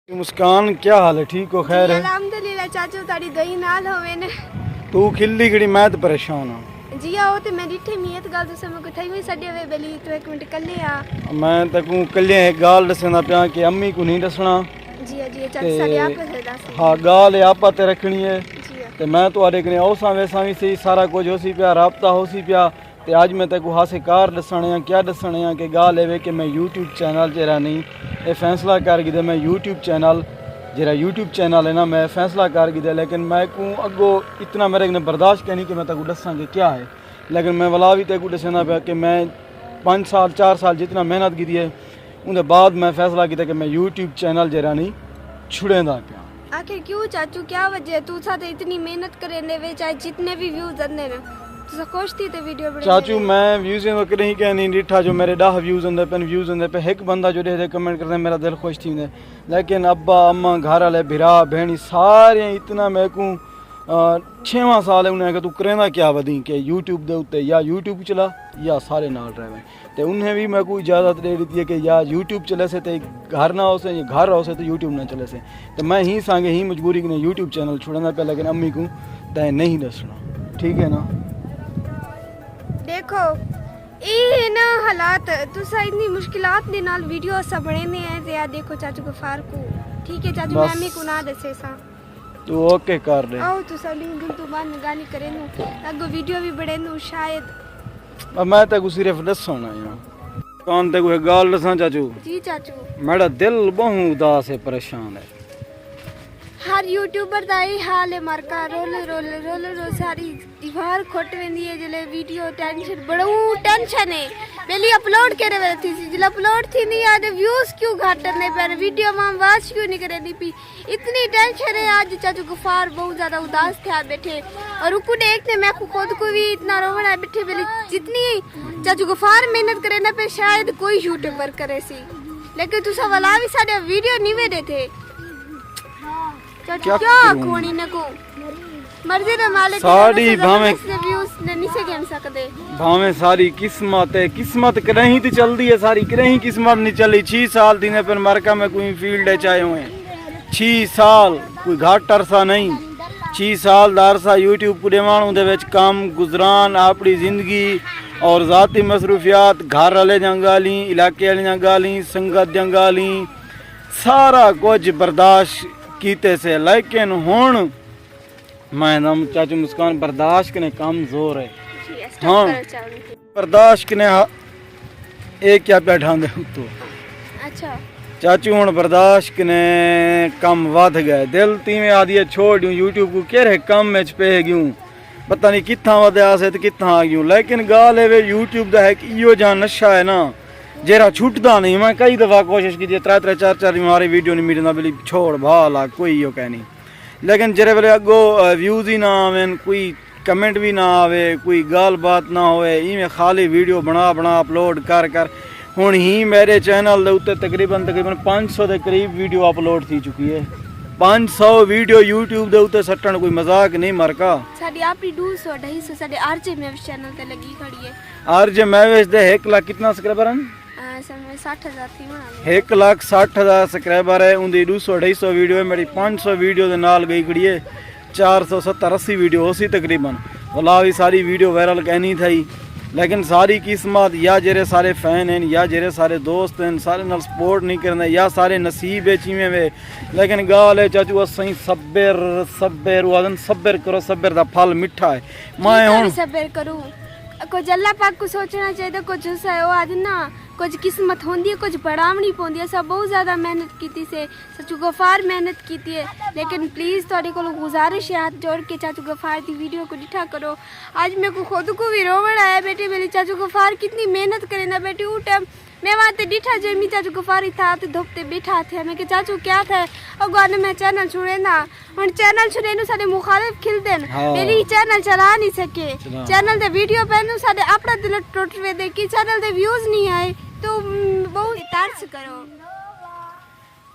मुस्कान क्या हाल है? ठीक हो? खैर है? अल्हम्दुलिल्लाह चाचू ताड़ी दही नाल होवे ने। तू खिल्ली खड़ी, मैं तो परेशान हूँ। जी आओ ते मैं डिठे मियत गल तुसे मैं कोई में सडे वे बेली तो एक मिनट कल्ले आ। मैं तकू कल्ले एक गाल दसना पिया कि अम्मी को नहीं दसना। जी चाचू साडे आप से दस। हाँ गाल आपा ते रखनी है। जी ते मैं तुआरे कने ओसा वैसा भी सही सारा कुछ होसी पिया, राबता होसी पिया। ते आज मैं तेको हासे कार दसने क्या दसने कि गाल है कि मैं यूट्यूब चैनल जरा नहीं ये फैसला कर गिदे मैं यूट्यूब चैनल जरा यूट्यूब चैनल है ना मैं फैसला कर गिदे, लेकिन मैं को अगो इतना मेरे ने बर्दाश्त करनी कि मैं तेको दसा कि क्या है। लेकिन मैं वाला भी तेको दसना पाया कि मैं 5 साल 4 साल जितना मेहनत की है उनके बाद मैं फैसला किया कि मैं यूट्यूब चैनल जरा नहीं छुड़ेंदा पाया। आखिर क्यों चाचू क्या वजह तू साथ इतनी मेहनत करे ने वे चाहे जितने भी व्यूज आंदे ने तू खुश थी ते वीडियो बना। चाचू मैं व्यूज तो कहीं कह नहीं डिठा जो मेरे 10 व्यूज आंदे पे व्यूज आंदे पे एक बंदा जो दे कमेंट करता मेरा दिल खुश थी ने। लेकिन अब्बा अम्मा घर वाले भिरा भेणी सारे इतना मैं को 6वां साल है उन्हें कि तू करेंदा क्या वधी कि यूट्यूब दे उत्ते या यूट्यूब चला या सारे नाल रहे तो उन्हें भी मैं को इजाज़त दे दी है कि या यूट्यूब चले से तो घर ना हो से या घर हो से तो यूट्यूब ना चले से। तो मैं ही सांगे ही मजबूरी ने यूट्यूब चैनल छोड़ना पे, लेकिन अम्मी को तय नहीं दसना। ठीक है ना? देखो ये ना हालात तुसा इतनी मुश्किलात दे नाल वीडियो सा बने हैं ते या देखो चाचू गफार को। ठीक है चाचू मैं अम्मी को ना दसे सा तू ओके कर ले। आओ तुसा लिंक तो बंद गाली करे नु अगो वीडियो भी बड़े नु शायद। अब मैं तेको सिर्फ दसना है कौन तेको एक गाल दसा चाचू। जी चाचू मेरा दिल बहुत उदास है, परेशान है। हर यूट्यूबर दा ही हाल है मरका रोल रोल रोल रोल सारी दीवार खोट वेंदी है जले वीडियो टेंशन बड़ू टेंशन है पहले अपलोड करे वे थी जले अपलोड थी नहीं आदे व्यूज क्यों घट ने पर वीडियो में वाच क्यों नहीं करे दी पी इतनी टेंशन है। आज चाचू गफार बहुत ज्यादा उदास थे बैठे और रुकू देखते मैं खुद को भी इतना रोवना बैठे पहले जितनी चाचू गफार मेहनत करे ना पे शायद कोई यूट्यूबर करे सी, लेकिन तुसा वाला भी साडे वीडियो नहीं वे देते क्या कोणी ने को मर्जी ना मालिक सारी भावे व्यूज ने नहीं से गेम सकदे भावे सारी किस्मत है, किस्मत करही तो चलदी है सारी करही किस्मत नहीं चली। 6 साल दिन पर मरका में कोई फील्ड है चाहे हुए 6 साल कोई घाट अरसा नहीं 6 साल दा अरसा यूट्यूब को देवाणु दे विच काम गुजरान अपनी जिंदगी और जाती मसरूफियात घर वाले जंगाली इलाके वाले जंगाली संगत जंगाली सारा कुछ बर्दाश्त कीते से, लेकिन हुण मैं नम चाचू मुस्कान बर्दाश्त कने कम जोर है। हाँ बर्दाश्त कने एक क्या पे ढांदे तो अच्छा चाचू हुण बर्दाश्त कने कम वध गए दिल तीवें आदि छोड़ यूट्यूब को केरे कम में पे गयूं पता नहीं कित्था वध्या से कित्था आ गयूं। लेकिन गाल है वे यूट्यूब दा है कि इो जहाँ नशा है ना जेरा छुटता नहीं। मैं कई दफ़ा कोशिश की 3 4 हमारी वीडियो नहीं मिलना बोली छोड़ भाला कोई यो कह नहीं, लेकिन जेरे वेले अगो व्यूज ही ना आवे कोई कमेंट भी ना आवे कोई गाल बात ना होए इवें खाली वीडियो बना बना अपलोड कर कर हुण ही मेरे चैनल दे उत्ते तकरीबन 500 के करीब वीडियो अपलोड थी चुकी है। 500 वीडियो यूट्यूब दे उत्ते सट्टन कोई मजाक नहीं मरका। साडी आपरी 200 250 साडे आरजे मैविश चैनल ते लगी खड़ी है। आरजे मैविश दे 1 लाख कितना सब्सक्राइबर हैं? 60,000 थी ना 1,60,000 सब्सक्राइबर है उनकी 200 250 वीडियो है मेरी 500 वीडियो के नाल गई खड़ी है 470 80 वीडियो उसी तकरीबन वाला भी सारी वीडियो वायरल कहनी थी। लेकिन सारी किस्मत या जेरे सारे फैन हैं या जेरे सारे दोस्त हैं सारे नाल सपोर्ट नहीं करते या सारे नसीब है चीवें वे। लेकिन गाल है चाचू असई सब्र सब्र वादन सब्र करो सब्र दा फल मिठा है। मैं हुण सब्र करूं कुछ अल्लाह पाक को सोचना चाहिए कुछ है आज ना कुछ किस्मत होंदी है कुछ बढ़ावनी पौंदी है। सब बहुत ज़्यादा मेहनत की से चाचू गफार मेहनत की है, लेकिन प्लीज़ थोड़ी को गुजारिश है हाथ जोड़ के चाचू गफार की वीडियो को डिठा करो। आज मेरे को खुद को भी रोवण आया बेटे मेरी चाचू गफार कितनी मेहनत करे ना बेटी उठ मैं वहाँ ते डिठा जो मी चाचू गफारी था तो धोपते बैठा थे मैं कि चाचू क्या था और गाने में चैनल छुड़े ना और चैनल छुड़े नु साडे मुखालिफ खिल देन मेरी चैनल चला नहीं सके चैनल दे वीडियो पे नु साडे अपना दिल टूट वे दे कि चैनल दे व्यूज नहीं आए तो बहुत तरस करो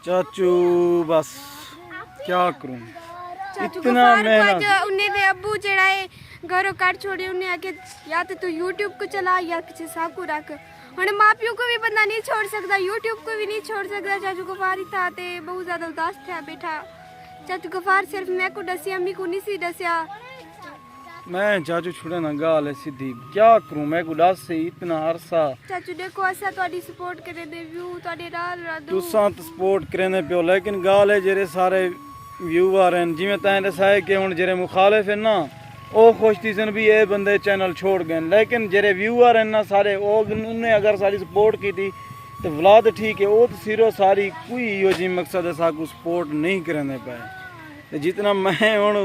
चाचू बस क्या करूं इतना मेहनत उन्हें दे अब्बू जड़ा है घरों काट छोड़े उन्हें आके या तो तू यूट्यूब को चला या किसी साकू रख हुण माँ प्यो को भी बंदा नहीं छोड़ सकता, यूट्यूब को भी नहीं छोड़ सकता। चाचू गफार ही था ते बहुत ज्यादा उदास था बैठा। चाचू गफार सिर्फ मैं को दसिया, मी को नहीं सी दसिया। मैं चाचू छुड़े ना गाल है सीधी, क्या करूं मैं उदास से इतना अरसा। चाचू देखो असा ਤੁਹਾਡੀ सपोर्ट करे दे व्यू ਤੁਹਾਡੇ ਨਾਲ रादू तुसा तो सपोर्ट करने पियो, लेकिन गाल है जेरे सारे व्यूअर हैं जिवें तैं दसाए कि हुण जेरे मुखालिफ हैं ना वो खुश थी सन भी ये बंदे चैनल छोड़ गए, लेकिन जेरे व्यूअर हैं ना सारे उन्हें अगर सारी सपोर्ट की थी तो वलाद ठीक है। वो तो सिरो सारी कोई यो जी मकसद है साकू सपोर्ट नहीं करने पाए। ते जितना मैं हुण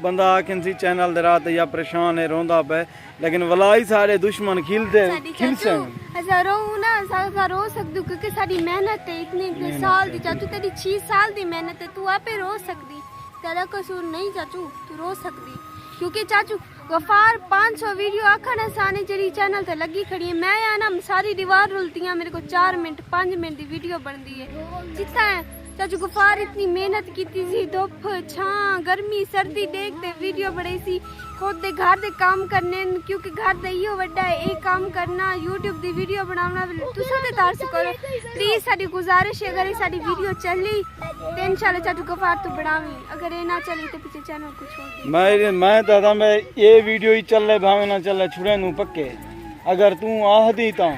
बंदा आखन सी चैनल दे रात या परेशान है रोंदा पे, लेकिन वलाई सारे दुश्मन खिलते खिलसे असा रो ना सा रो सकदू क्योंकि साडी मेहनत है इतने साल दी। चाचू तेरी 6 साल दी मेहनत है, तू आपे रो सकदी, तेरा कसूर नहीं चाचू, तू रो सकदी। क्योंकि चाचू गफार 500 वीडियो आखना साने जेडी चैनल ते लगी खड़ी है। मैं या ना सारी दीवार रुलती मेरे को 4 मिनट 5 मिनट दी वीडियो बनती है जितना है। चाचू गफार इतनी मेहनत की थी, धुप छां गर्मी सर्दी देखते वीडियो बनाई सी, खुद दे घर दे काम करने क्योंकि घर दे इहो वड्डा है एक काम करना, यूट्यूब दी वीडियो बनाना तुसा ते तारस करो। प्लीज साडी गुजारिश है अगर साडी वीडियो चली तो इंशाल्लाह चाचू गफार तू बनावी, अगर ये ना चली तो पीछे चैनल को छोड़ दे। मैं दादा मैं ये वीडियो ही चल भावे ना चले छुड़े नू पक्के, अगर तू आहदी ता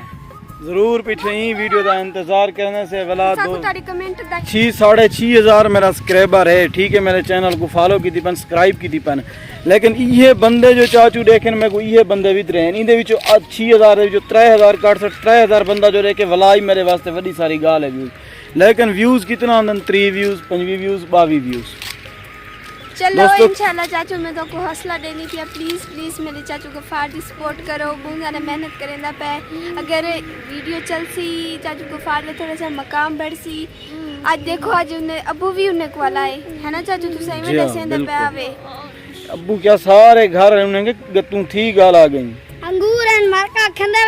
जरूर पीछे ही वीडियो का इंतजार करने से वला दो। 6-6.5 हजार मेरा सब्सक्राइबर है, ठीक है, मेरे चैनल को फॉलो की थी पन सब्सक्राइब की थी पन, लेकिन ये बंदे जो चाचू देखे मेरे को ये बंदे भी रहे इनके विचों 6,000 जो 3,000 बंदा जो रहे वलाई मेरे वास्ते बड़ी सारी गाल है व्यूज, लेकिन व्यूज कितना आंदन 3 व्यूज 5 व्यूज 22 व्यूज। चलो इंशाल्लाह चाचू मैं तो को हौसला देनी थी, प्लीज प्लीज मेरे चाचू गफार दी सपोर्ट करो, बहुत ज़्यादा मेहनत करेंदा पे। अगर वीडियो चल सी चाचू गफार ने थोड़ा सा मकाम बढ़ सी। आज देखो आज उन्हें अबू भी उन्हें को वाला है ना चाचू, तू सही में दसेंदा पे आवे अबू क्या सारे घर उन्हें तू थी गाल आ गई। अंगूर एंड मरका खंदे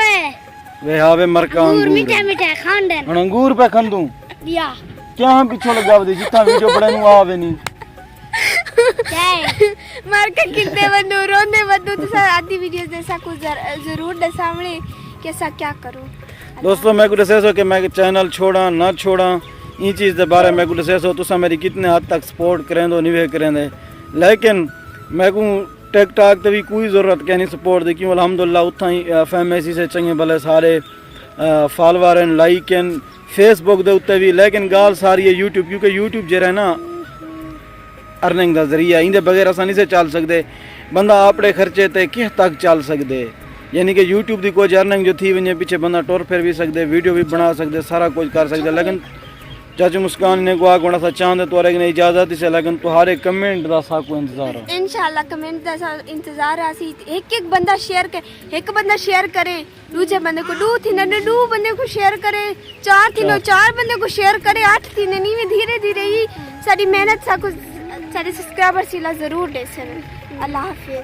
वे हावे मरका अंगूर मीठा मीठा खांडे अंगूर पे खंदू या क्या हम पीछे लगा दे जितना वीडियो बड़े नु आवे नहीं मरका कितने बंदो रोने बंदो तो सर आधी वीडियोस जैसा कुछ जरूर दे सामने कैसा क्या करूं। दोस्तों मैं को दसे सो कि मैं चैनल छोड़ा ना छोड़ा ई चीज़ के बारे में दसे सो तुसा मेरी कितने हद तक सपोर्ट करें दो निवे करें दे, लेकिन मैं को टिक टाक भी कोई ज़रूरत कहनी सपोर्ट दी क्यों अल्हम्दुलिल्लाह उतना ही फैमेसी से चंगे भले सारे फॉलोवर लाइक फेसबुक के उत्ते भी, लेकिन गाल सारी है यूट्यूब, क्योंकि यूट्यूब जो है ना अर्निंग का जरिया इंदे बगैर आसानी से चल सकते, बंदा अपने खर्चे ते किस तक चल सकते, यानी कि यूट्यूब की कोई अर्निंग जो थी वे पीछे बंदा टुर फिर भी सकते, वीडियो भी बना सकते, सारा कुछ कर सकते, लेकिन चाचू मुस्कान ने को आगोना सा चांद तो ने इजाजत से, लेकिन तुम्हारे कमेंट का साको इंतजार है इंशाल्लाह कमेंट का इंतजार आसी। एक बंदा शेयर करे, एक बंदा शेयर करे दूसरे बंदे को, 2 थी ने 2 बंदे को शेयर करे, 4 थी 4 बंदे को शेयर करे, 8 थी ने नीवे धीरे धीरे ही सारी मेहनत साको सारे सब्सक्राइबर सिला जरूर दे सर। अल्लाह हाफिज़।